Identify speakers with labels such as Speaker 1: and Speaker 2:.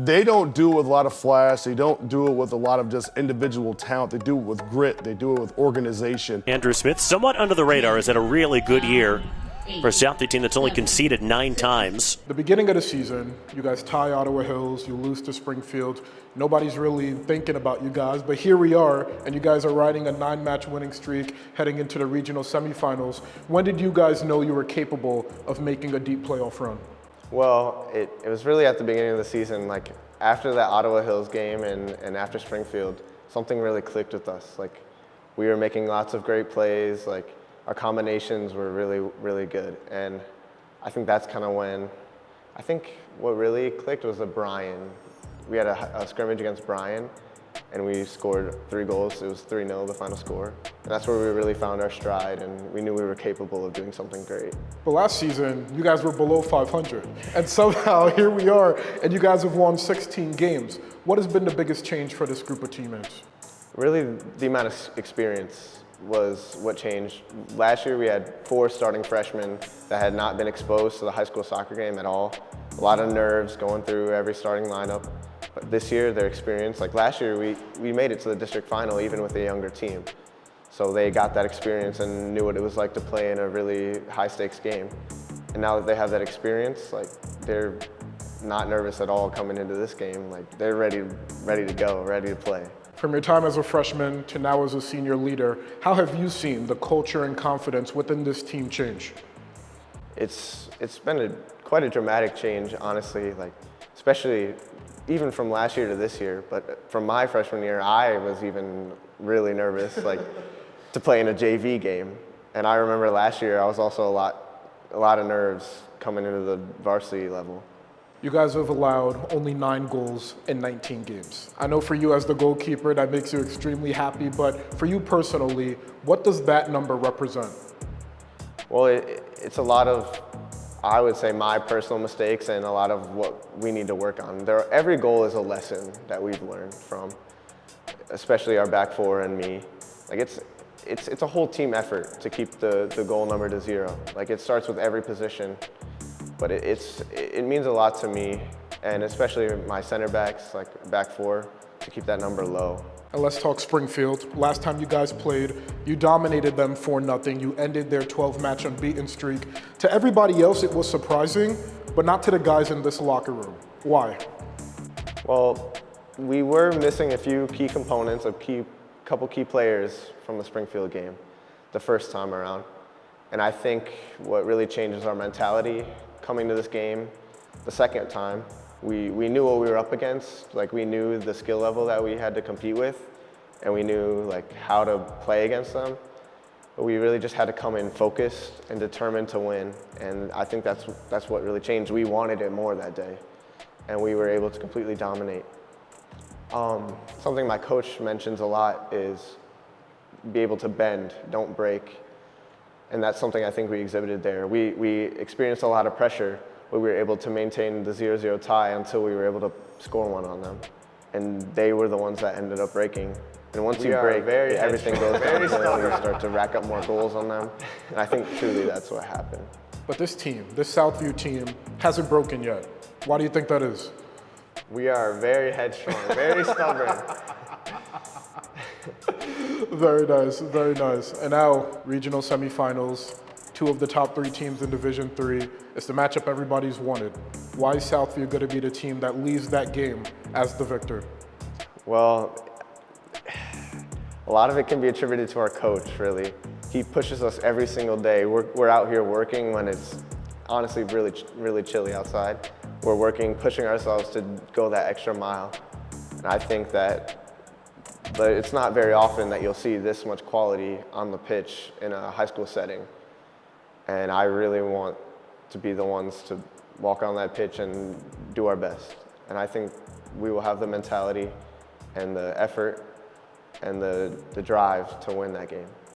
Speaker 1: They don't do it with a lot of flash. They don't do it with a lot of just individual talent. They do it with grit. They do it with organization.
Speaker 2: Andrew Smith, somewhat under the radar, has had a really good year for a Southview team that's only conceded 9 times.
Speaker 3: The beginning of the season, you guys tie Ottawa Hills, you lose to Springfield. Nobody's really thinking about you guys, but here we are, and you guys are riding a 9-match winning streak heading into the regional semifinals. When did you guys know you were capable of making a deep playoff run?
Speaker 4: Well, it was really at the beginning of the season, like after that Ottawa Hills game and after Springfield, something really clicked with us. Like we were making lots of great plays, like our combinations were really, really good. And I think that's kind of when, I think what really clicked was Bryan. We had a scrimmage against Bryan, and we scored 3 goals. It was 3-0, the final score. And that's where we really found our stride, and we knew we were capable of doing something great.
Speaker 3: But last season, you guys were below 500. And somehow here we are, and you guys have won 16 games. What has been the biggest change for this group of teammates?
Speaker 4: Really, the amount of experience was what changed. Last year, we had 4 starting freshmen that had not been exposed to the high school soccer game at all. A lot of nerves going through every starting lineup. But this year, their experience, like last year, we made it to the district final even with a younger team. So they got that experience and knew what it was like to play in a really high-stakes game. And now that they have that experience, like they're not nervous at all coming into this game. Like they're ready to go, ready to play.
Speaker 3: From your time as a freshman to now as a senior leader, how have you seen the culture and confidence within this team change?
Speaker 4: It's been quite a dramatic change, honestly. Like especially even from last year to this year. But from my freshman year, I was even really nervous, like to play in a JV game. And I remember last year, I was also a lot of nerves coming into the varsity level.
Speaker 3: You guys have allowed only 9 goals in 19 games. I know for you as the goalkeeper, that makes you extremely happy, but for you personally, what does that number represent?
Speaker 4: Well, it's a lot of, I would say, my personal mistakes and a lot of what we need to work on. Every goal is a lesson that we've learned from, especially our back 4 and me. Like it's a whole team effort to keep the goal number to 0. Like it starts with every position. But it means a lot to me, and especially my center backs, like back 4, to keep that number low.
Speaker 3: And let's talk Springfield. Last time you guys played, you dominated them 4-0. You ended their 12-match unbeaten streak. To everybody else, it was surprising, but not to the guys in this locker room. Why?
Speaker 4: Well, we were missing a few key components, couple key players from the Springfield game the first time around. And I think what really changes our mentality coming to this game the second time, we knew what we were up against. Like we knew the skill level that we had to compete with, and we knew like how to play against them. But we really just had to come in focused and determined to win. And I think that's what really changed. We wanted it more that day, and we were able to completely dominate. Something my coach mentions a lot is be able to bend, don't break. And that's something I think we exhibited there. We experienced a lot of pressure, but we were able to maintain the 0-0 tie until we were able to score one on them. And they were the ones that ended up breaking. And once you break, everything goes downhill. You start to rack up more goals on them. And I think truly that's what happened.
Speaker 3: But this team, this Southview team, hasn't broken yet. Why do you think that is?
Speaker 4: We are very headstrong, very stubborn.
Speaker 3: Very nice, very nice. And now, regional semifinals, 2 of the top 3 teams in Division 3. It's the matchup everybody's wanted. Why is Southview going to be the team that leaves that game as the victor?
Speaker 4: Well, a lot of it can be attributed to our coach, really. He pushes us every single day. We're out here working when it's honestly really, really chilly outside. We're working, pushing ourselves to go that extra mile. And I think that but it's not very often that you'll see this much quality on the pitch in a high school setting. And I really want to be the ones to walk on that pitch and do our best. And I think we will have the mentality and the effort and the drive to win that game.